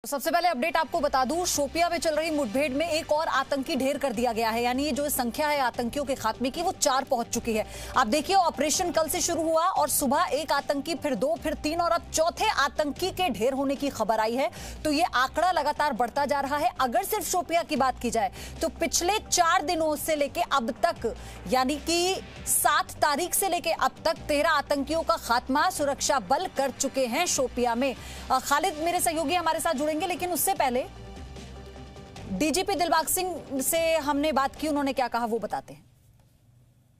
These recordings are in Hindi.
सबसे पहले अपडेट आपको बता दूं, शोपिया में चल रही मुठभेड़ में एक और आतंकी ढेर कर दिया गया है। यानी ये जो संख्या है आतंकियों के खात्मे की वो 4 पहुंच चुकी है। आप देखिए, ऑपरेशन कल से शुरू हुआ और सुबह एक आतंकी, फिर 2, फिर 3 और अब चौथे आतंकी के ढेर होने की खबर आई है। तो ये आंकड़ा लगातार बढ़ता जा रहा है। अगर सिर्फ शोपिया की बात की जाए तो पिछले 4 दिनों से लेके अब तक, यानी कि 7 तारीख से लेके अब तक 13 आतंकियों का खात्मा सुरक्षा बल कर चुके हैं शोपिया में। खालिद मेरे सहयोगी हमारे साथ जुड़ेंगे, लेकिन उससे पहले डीजीपी दिलबाग सिंह से हमने बात की, उन्होंने क्या कहा वो बताते हैं।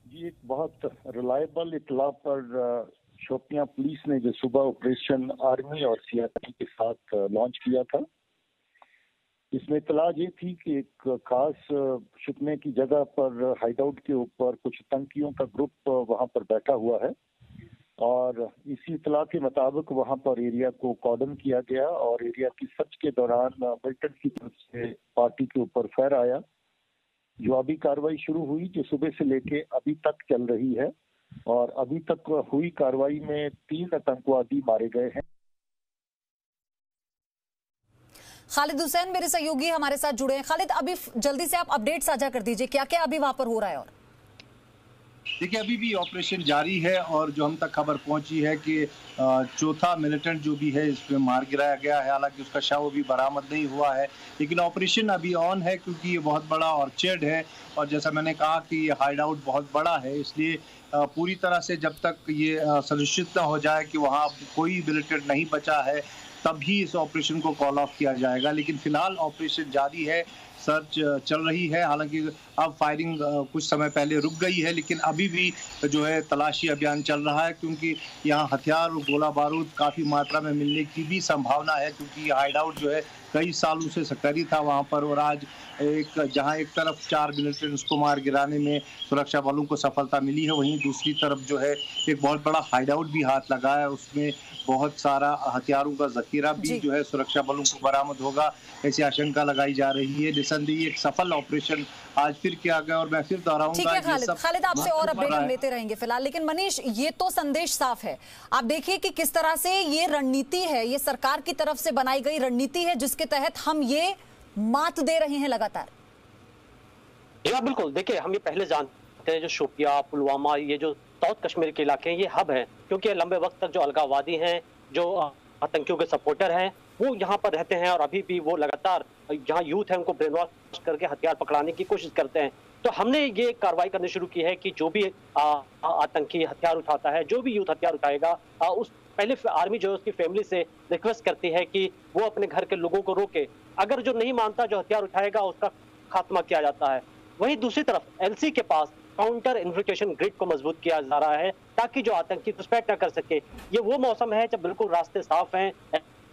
जी, एक बहुत रिलायबल इत्तला पर शोपियां पुलिस ने जो सुबह ऑपरेशन आर्मी और सीआरपी के साथ लॉन्च किया था, इसमें इत्तला ये थी कि एक खास छुपने की जगह पर हाइडआउट के ऊपर कुछ आतंकियों का ग्रुप वहां पर बैठा हुआ है और इसी इत्तला के मुताबिक वहां पर एरिया को कॉर्डन किया गया और एरिया की सर्च के दौरान मिलिटेंट की तरफ से पार्टी के ऊपर फायर आया। जवाबी कार्रवाई शुरू हुई जो सुबह से लेके अभी तक चल रही है और अभी तक हुई कार्रवाई में 3 आतंकवादी मारे गए हैं। खालिद हुसैन मेरे सहयोगी हमारे साथ जुड़े हैं। खालिद, अभी जल्दी से आप अपडेट साझा कर दीजिए, क्या क्या अभी वहां पर हो रहा है। और देखिए, अभी भी ऑपरेशन जारी है और जो हम तक खबर पहुंची है कि चौथा मिलिटेंट जो भी है इसमें मार गिराया गया है। हालांकि उसका शव अभी बरामद नहीं हुआ है, लेकिन ऑपरेशन अभी ऑन है क्योंकि ये बहुत बड़ा ऑर्चर्ड है और जैसा मैंने कहा कि ये हाइड आउट बहुत बड़ा है, इसलिए पूरी तरह से जब तक ये सुनिश्चित न हो जाए कि वहाँ कोई मिलिटेंट नहीं बचा है तभी इस ऑपरेशन को कॉल ऑफ किया जाएगा। लेकिन फिलहाल ऑपरेशन जारी है, सर्च चल रही है। हालांकि अब फायरिंग कुछ समय पहले रुक गई है, लेकिन अभी भी जो है तलाशी अभियान चल रहा है क्योंकि यहाँ हथियार और गोला बारूद काफ़ी मात्रा में मिलने की भी संभावना है क्योंकि ये हाइड आउट जो है कई सालों से सक्रिय था वहाँ पर और आज जहाँ एक तरफ 4 मिलिटेंट्स को मार गिराने में सुरक्षा बलों को सफलता मिली है, वहीं दूसरी तरफ जो है एक बहुत बड़ा हाइड आउट भी हाथ लगा है। उसमें बहुत सारा हथियारों का जखीरा भी जो है सुरक्षा बलों को बरामद होगा, ऐसी आशंका लगाई जा रही है। निसंदेह एक सफल ऑपरेशन आज फिर किया गया और मैं फिर दोहराऊंगा। ठीक है खालिद, आपसे और अपडेट हम लेते रहेंगे फिलहाल, लेकिन मनीष, ये तो संदेश साफ है। आप देखिए कि किस तरह से ये रणनीति है, ये सरकार की तरफ से बनाई गई रणनीति है जिसके तहत हम ये मात दे रहे हैं लगातार। बिल्कुल, देखिए हम ये पहले जानते हैं जो शोपिया, पुलवामा, ये जो साउथ कश्मीर के इलाके हैं ये हब हैं क्योंकि लंबे वक्त तक जो अलगाववादी हैं, जो आतंकियों के सपोर्टर हैं, वो यहाँ पर रहते हैं और अभी भी वो लगातार जहाँ यूथ है उनको ब्रेन वॉश करके हथियार पकड़ाने की कोशिश करते हैं। तो हमने ये कार्रवाई करनी शुरू की है कि जो भी आतंकी हथियार उठाता है, जो भी यूथ हथियार उठाएगा, उस पहले आर्मी जो है उसकी फैमिली से रिक्वेस्ट करती है कि वो अपने घर के लोगों को रोके। अगर जो नहीं मानता, जो हथियार उठाएगा, उसका खात्मा किया जाता है। वहीं दूसरी तरफ एलसी के पास काउंटर इन्फिल्ट्रेशन ग्रिड को मजबूत किया जा रहा है ताकि जो आतंकी घुसपैठ न कर सके। ये वो मौसम है जब बिल्कुल रास्ते साफ हैं,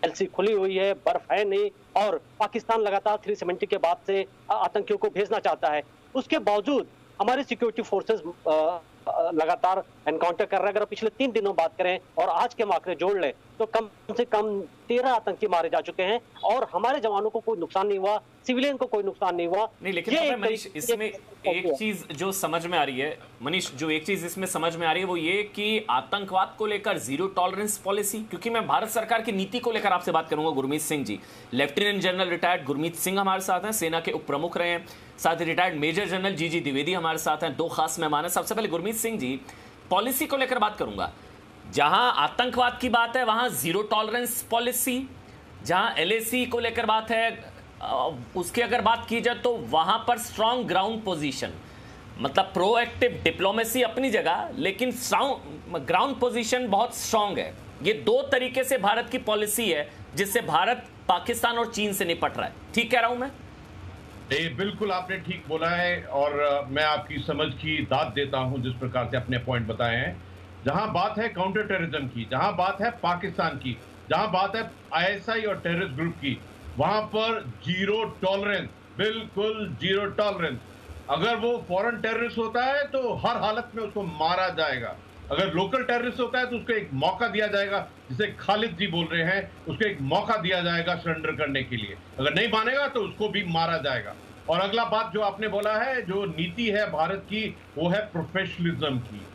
एलसी खुली हुई है, बर्फ है नहीं और पाकिस्तान लगातार 370 के बाद से आतंकियों को भेजना चाहता है। उसके बावजूद हमारे सिक्योरिटी फोर्सेस लगातार एनकाउंटर कर रहे हैं। अगर पिछले 3 दिनों बात करें और आज के आंकड़े जोड़ लें तो कम से कम 13 आतंकी मारे जा चुके हैं और हमारे जवानों को कोई नुकसान नहीं हुआ, सिविलियन को कोई नुकसान नहीं हुआ। नहीं, लेकिन मनीष, इसमें एक चीज जो समझ में आ रही है, मनीष, जो एक चीज इसमें समझ में आ रही है वो ये कि आतंकवाद को लेकर जीरो टॉलरेंस पॉलिसी, क्योंकि मैं भारत सरकार की नीति को लेकर आपसे बात करूंगा। Gurmeet Singh ji, lieutenant general retired Gurmeet Singh हमारे साथ हैं, सेना के उप प्रमुख रहे हैं, साथ ही रिटायर्ड मेजर जनरल जीजी द्विवेदी हमारे साथ हैं। 2 खास मेहमान हैं। सबसे पहले गुरमीत सिंह जी, पॉलिसी को लेकर बात करूंगा। जहां आतंकवाद की बात है वहां जीरो टॉलरेंस पॉलिसी, जहां एलएसी को लेकर बात है उसकी अगर बात की जाए तो वहां पर स्ट्रांग ग्राउंड पोजीशन, मतलब प्रोएक्टिव डिप्लोमेसी अपनी जगह, लेकिन ग्राउंड पोजीशन बहुत स्ट्रांग है। ये 2 तरीके से भारत की पॉलिसी है जिससे भारत पाकिस्तान और चीन से निपट रहा है। ठीक कह रहा हूं मैं? बिल्कुल आपने ठीक बोला है और मैं आपकी समझ की दाद देता हूं जिस प्रकार से अपने पॉइंट बताए हैं। जहां बात है काउंटर टेररिज्म की, जहां बात है पाकिस्तान की, जहां बात है आईएसआई और टेररिस्ट ग्रुप की, वहां पर जीरो टॉलरेंस, बिल्कुल जीरो टॉलरेंस। अगर वो फॉरेन टेररिस्ट होता है तो हर हालत में उसको मारा जाएगा, अगर लोकल टेररिस्ट होता है तो उसको एक मौका दिया जाएगा, जिसे खालिद जी बोल रहे हैं, उसको एक मौका दिया जाएगा सरेंडर करने के लिए। अगर नहीं मानेगा तो उसको भी मारा जाएगा। और अगला बात जो आपने बोला है, जो नीति है भारत की, वो है प्रोफेशनलिज्म की,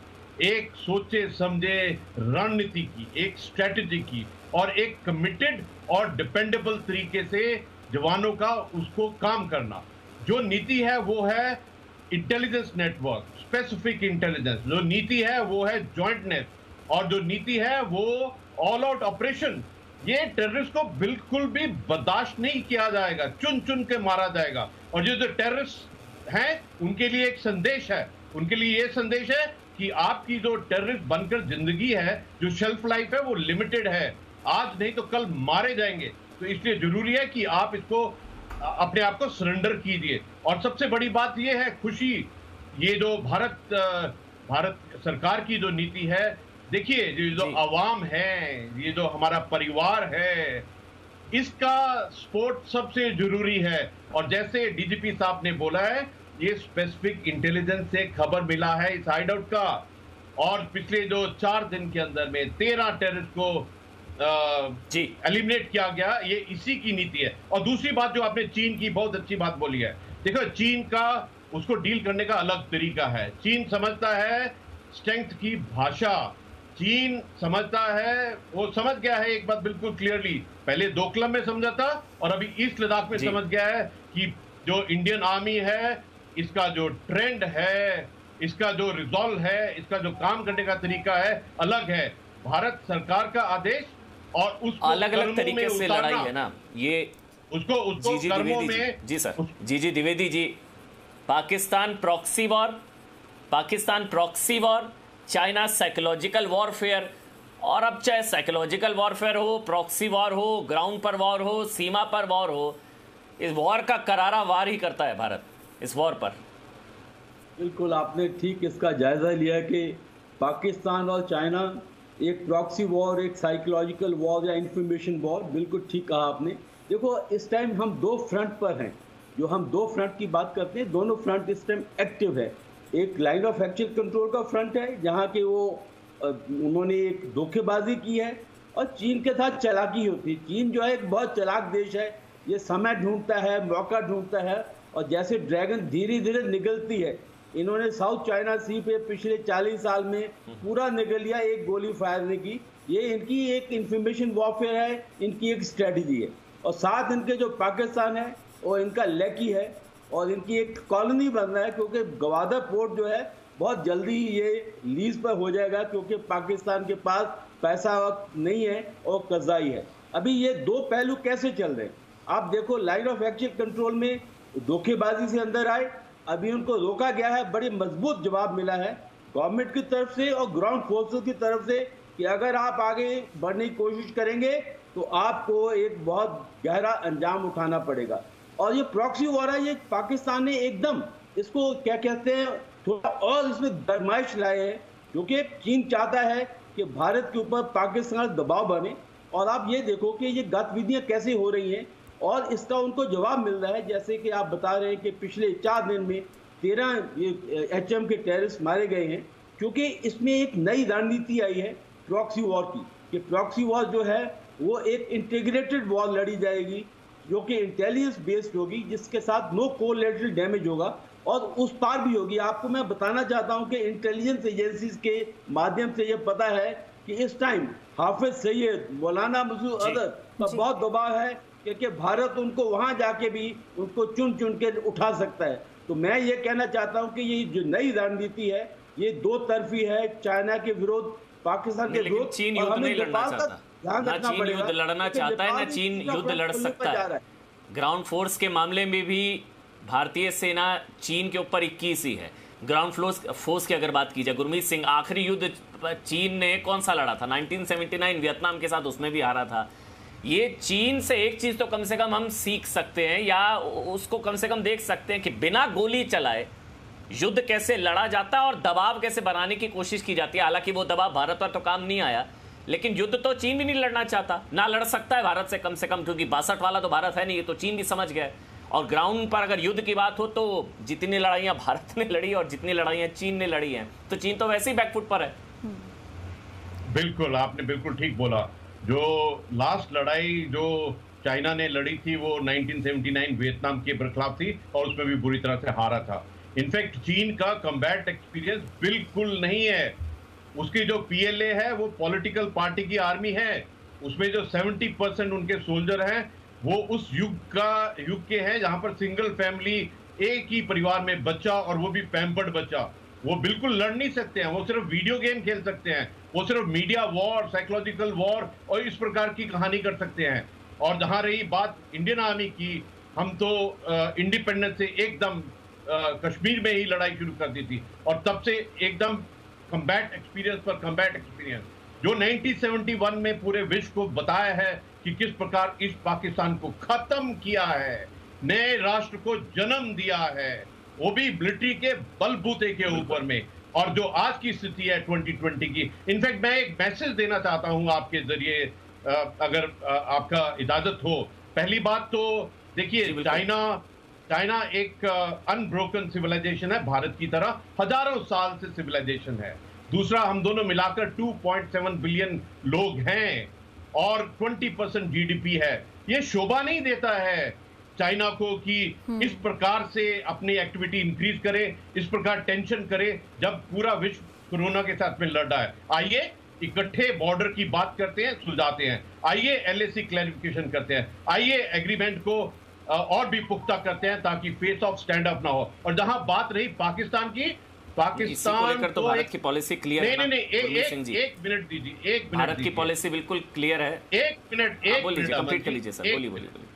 एक सोचे समझे रणनीति की, एक स्ट्रेटेजी की, और एक कमिटेड और डिपेंडेबल तरीके से जवानों का उसको काम करना। जो नीति है वो है इंटेलिजेंस नेटवर्क, स्पेसिफिक इंटेलिजेंस। जो नीति है वो है जॉइंटनेस, और जो नीति है वो ऑल आउट ऑपरेशन। ये टेररिस्ट को बिल्कुल भी बर्दाश्त नहीं किया जाएगा, चुन चुन के मारा जाएगा। और जो टेररिस्ट हैं उनके लिए एक संदेश है, उनके लिए ये संदेश है कि आपकी जो टेररिस्ट बनकर जिंदगी है, जो शेल्फ लाइफ है वो लिमिटेड है, आज नहीं तो कल मारे जाएंगे। तो इसलिए जरूरी है कि आप इसको अपने आप को सरेंडर कीजिए। और सबसे बड़ी बात ये है खुशी, ये जो भारत सरकार की जो नीति है, देखिए ये जो अवाम है, ये जो हमारा परिवार है, इसका सपोर्ट सबसे जरूरी है। और जैसे डीजीपी साहब ने बोला है, ये स्पेसिफिक इंटेलिजेंस से खबर मिला है इस हाइड आउट का, और पिछले जो 4 दिन के अंदर में 13 टेररिस्ट को एलिमिनेट किया गया। ये इसी की नीति है। और दूसरी बात जो आपने चीन की बहुत अच्छी बात बोली है, देखो चीन का उसको डील करने का अलग तरीका है। चीन समझता है स्ट्रेंथ की भाषा, चीन समझता है, वो समझ गया है एक बात बिल्कुल क्लियरली, पहले डोकलाम में समझा था और अभी ईस्ट लद्दाख में समझ गया है कि जो इंडियन आर्मी है, इसका जो ट्रेंड है, इसका जो रिजॉल्व है, इसका जो काम करने का तरीका है, अलग है। भारत सरकार का आदेश और उसको अलग अलग तरीके से लड़ाई है ना ये, उसको कर्मों में। जी सर, जी Dwivedi ji, Pakistan proxy war, China psychological warfare, और अब चाहे साइकोलॉजिकल वॉरफेयर हो, प्रॉक्सी वॉर हो, ग्राउंड पर वॉर हो, सीमा पर वॉर हो, इस वॉर का करारा वार ही करता है भारत इस वॉर पर। बिल्कुल आपने ठीक इसका जायजा लिया कि पाकिस्तान और चाइना एक प्रॉक्सी वॉर, एक साइकोलॉजिकल वॉर या इंफॉर्मेशन वॉर, बिल्कुल ठीक कहा आपने। देखो इस टाइम हम 2 फ्रंट पर हैं, जो हम 2 फ्रंट की बात करते हैं, दोनों फ्रंट इस टाइम एक्टिव है। एक लाइन ऑफ एक्चुअल कंट्रोल का फ्रंट है जहाँ के उन्होंने एक धोखेबाजी की है और चीन के साथ चालाकी होती है। चीन जो है एक बहुत चालाक देश है, ये समय ढूंढता है, मौका ढूंढता है, और जैसे ड्रैगन धीरे धीरे निगलती है, इन्होंने साउथ चाइना सी पे पिछले 40 साल में पूरा निगल लिया, एक गोली फायर नहीं की। ये इनकी एक इंफॉर्मेशन वॉरफेयर है, इनकी एक स्ट्रेटजी है। और साथ इनके जो पाकिस्तान है वो इनका लैकी है, और इनकी एक कॉलोनी बन रहा है, क्योंकि गवादर पोर्ट जो है बहुत जल्दी ही ये लीज पर हो जाएगा, क्योंकि पाकिस्तान के पास पैसा नहीं है और कर्जाई है। अभी ये 2 पहलू कैसे चल रहे हैं आप देखो, लाइन ऑफ एक्चुअल कंट्रोल में धोखेबाजी से अंदर आए, अभी उनको रोका गया है, बड़ी मजबूत जवाब मिला है गवर्नमेंट की तरफ से और ग्राउंड फोर्सेस की तरफ से कि अगर आप आगे बढ़ने की कोशिश करेंगे तो आपको एक बहुत गहरा अंजाम उठाना पड़ेगा। और ये प्रॉक्सी वॉर है, ये पाकिस्तान ने एकदम इसको क्या कहते हैं थोड़ा और इसमें गरमाइश लाए हैं, क्योंकि चीन चाहता है कि भारत के ऊपर पाकिस्तान दबाव बने। और आप ये देखो कि ये गतिविधियाँ कैसे हो रही हैं और इसका उनको जवाब मिल रहा है। जैसे कि आप बता रहे हैं कि पिछले 4 दिन में 13 HM के टेररिस्ट मारे गए हैं, क्योंकि इसमें एक नई रणनीति आई है प्रॉक्सी वॉर की, कि प्रॉक्सी वॉर जो है वो एक इंटीग्रेटेड वॉर लड़ी जाएगी, जो कि इंटेलिजेंस बेस्ड होगी, जिसके साथ नो कोलैटरल डैमेज होगा और उस पार भी होगी। आपको मैं बताना चाहता हूं कि इंटेलिजेंस एजेंसीज के माध्यम से ये पता है कि इस टाइम हाफिज सईद, मौलाना मसूद अजहर का बहुत दबाव है, क्योंकि भारत उनको वहां जाके भी उनको चुन चुन के उठा सकता है। तो मैं ये कहना चाहता हूं कि ये जो नई रणनीति है ये 2 तरफी है, चाइना के विरोध, पाकिस्तान के विरोध। चीन युद्ध नहीं लड़ना चाहता, ना चीन युद्ध लड़ना चाहता है, ना चीन युद्ध लड़ सकता है। ग्राउंड फोर्स के मामले में भी भारतीय सेना चीन के ऊपर 21 ही है। ग्राउंड फोर्स की अगर बात की जाए, गुरमीत सिंह, आखिरी युद्ध चीन ने कौन सा लड़ा था? 1979 वियतनाम के साथ, उसमें भी हारा था। ये चीन से एक चीज तो कम से कम हम सीख सकते हैं, या उसको कम से कम देख सकते हैं कि बिना गोली चलाए युद्ध कैसे लड़ा जाता है और दबाव कैसे बनाने की कोशिश की जाती है। हालांकि वो दबाव भारत पर तो काम नहीं आया, लेकिन युद्ध तो चीन भी नहीं लड़ना चाहता, ना लड़ सकता है भारत से कम से कम, क्योंकि 62 वाला तो भारत है नहीं, ये तो चीन भी समझ गया है। और ग्राउंड पर अगर युद्ध की बात हो तो जितनी लड़ाइयां भारत ने लड़ी और जितनी लड़ाइयां चीन ने लड़ी हैं, तो चीन तो वैसे ही बैकफुट पर है। बिल्कुल, आपने बिल्कुल ठीक बोला। जो लास्ट लड़ाई जो चाइना ने लड़ी थी वो 1979 वियतनाम के खिलाफ थी और उसमें भी बुरी तरह से हारा था। इनफैक्ट चीन का कम्बैट एक्सपीरियंस बिल्कुल नहीं है। उसकी जो PLA है वो पॉलिटिकल पार्टी की आर्मी है, उसमें जो 70% उनके सोल्जर हैं वो उस युग के हैं जहां पर सिंगल फैमिली, एक ही परिवार में बच्चा, और वो भी पैम्पर्ड बच्चा, वो बिल्कुल लड़ नहीं सकते हैं, वो सिर्फ वीडियो गेम खेल सकते हैं, वो सिर्फ मीडिया वॉर, साइकोलॉजिकल वॉर और इस प्रकार की कहानी कर सकते हैं। और जहां रही बात इंडियन आर्मी की, हम तो इंडिपेंडेंस से एकदम कश्मीर में ही लड़ाई शुरू कर दी थी, और तब से एकदम कम्बैट एक्सपीरियंस पर कम्बैट एक्सपीरियंस, जो 1971 में पूरे विश्व को बताया है कि किस प्रकार इस पाकिस्तान को खत्म किया है, नए राष्ट्र को जन्म दिया है, वो भी मिलिट्री के बलबूते के ऊपर में। और जो आज की स्थिति है 2020 की, इनफैक्ट मैं एक मैसेज देना चाहता हूं आपके जरिए, अगर आपका इजाजत हो। पहली बात तो देखिए, चाइना एक अनब्रोकन सिविलाइजेशन है, भारत की तरह हजारों साल से सिविलाइजेशन है। दूसरा, हम दोनों मिलाकर 2.7 बिलियन लोग हैं और 20% जीडीपी है। ये शोभा नहीं देता है चाइना को कि इस प्रकार से अपनी एक्टिविटी इंक्रीज करे, इस प्रकार टेंशन करे, जब पूरा विश्व कोरोना के साथ में लड़ रहा है। आइए इकट्ठे बॉर्डर की बात करते हैं, सुलझाते हैं। आइए एलएसी क्लैरिफिकेशन करते हैं। आइए एग्रीमेंट को और भी पुख्ता करते हैं ताकि फेस ऑफ स्टैंड अप ना हो। और जहां बात रही पाकिस्तान की, पाकिस्तान तो भारत की पॉलिसी क्लियर है। नहीं, एक मिनट दीजिए, एक मिनट। भारत की पॉलिसी बिल्कुल क्लियर है। एक मिनट कंप्लीट कर लीजिए सर, बोलिए।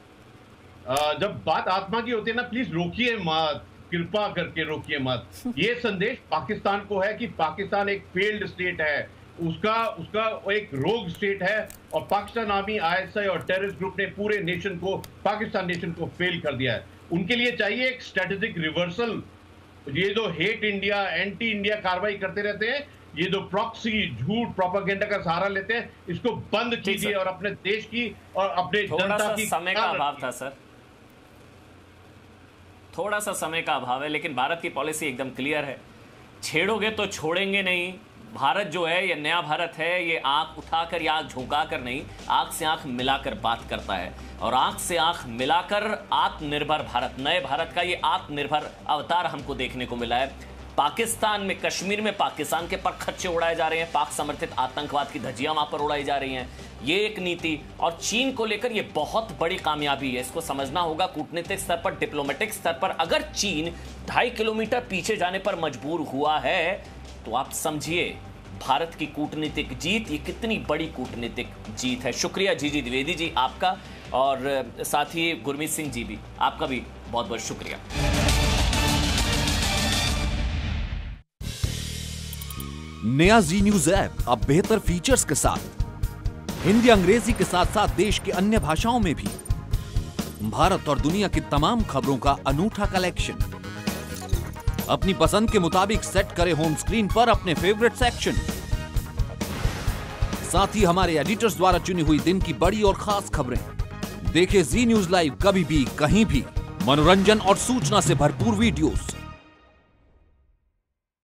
जब बात आत्मा की होती है ना, प्लीज रोकिए मत, कृपा करके रोकिए मत। ये संदेश पाकिस्तान को है कि पाकिस्तान एक फेल्ड स्टेट है, उसका एक रोग स्टेट है, और पाकिस्तान आर्मी, आईएसआई और टेररिस्ट ग्रुप ने पूरे नेशन को, पाकिस्तान नेशन को फेल कर दिया है। उनके लिए चाहिए एक स्ट्रेटेजिक रिवर्सल। ये जो हेट इंडिया, एंटी इंडिया कार्रवाई करते रहते हैं, ये जो प्रॉक्सी झूठ प्रोपेगेंडा का सहारा लेते हैं, इसको बंद कीजिए और अपने देश की और अपने जनता की। समय का अभाव था सर, थोड़ा सा समय का अभाव है, लेकिन भारत की पॉलिसी एकदम क्लियर है। छेड़ोगे तो छोड़ेंगे नहीं। भारत जो है, ये नया भारत है, ये आंख उठाकर या आंख झुकाकर नहीं, आंख से आंख मिलाकर बात करता है। और आंख से आंख मिलाकर आत्मनिर्भर भारत, नए भारत का ये आत्मनिर्भर अवतार हमको देखने को मिला है। पाकिस्तान में, कश्मीर में पाकिस्तान के परखच्चे उड़ाए जा रहे हैं, पाक समर्थित आतंकवाद की धज्जियां वहां पर उड़ाई जा रही हैं। ये एक नीति, और चीन को लेकर ये बहुत बड़ी कामयाबी है। इसको समझना होगा कूटनीतिक स्तर पर, डिप्लोमेटिक स्तर पर। अगर चीन 2.5 किलोमीटर पीछे जाने पर मजबूर हुआ है, तो आप समझिए भारत की कूटनीतिक जीत ये कितनी बड़ी कूटनीतिक जीत है। शुक्रिया जीजी द्विवेदी जी आपका, और साथ ही गुरमीत सिंह जी भी, आपका भी बहुत बहुत शुक्रिया। नया जी न्यूज ऐप अब बेहतर फीचर्स के साथ हिंदी अंग्रेजी के साथ साथ देश की अन्य भाषाओं में भी भारत और दुनिया की तमाम खबरों का अनूठा कलेक्शन। अपनी पसंद के मुताबिक सेट करें होम स्क्रीन पर अपने फेवरेट सेक्शन। साथ ही हमारे एडिटर्स द्वारा चुनी हुई दिन की बड़ी और खास खबरें। देखें जी न्यूज लाइव कभी भी, कहीं भी। मनोरंजन और सूचना से भरपूर वीडियोस,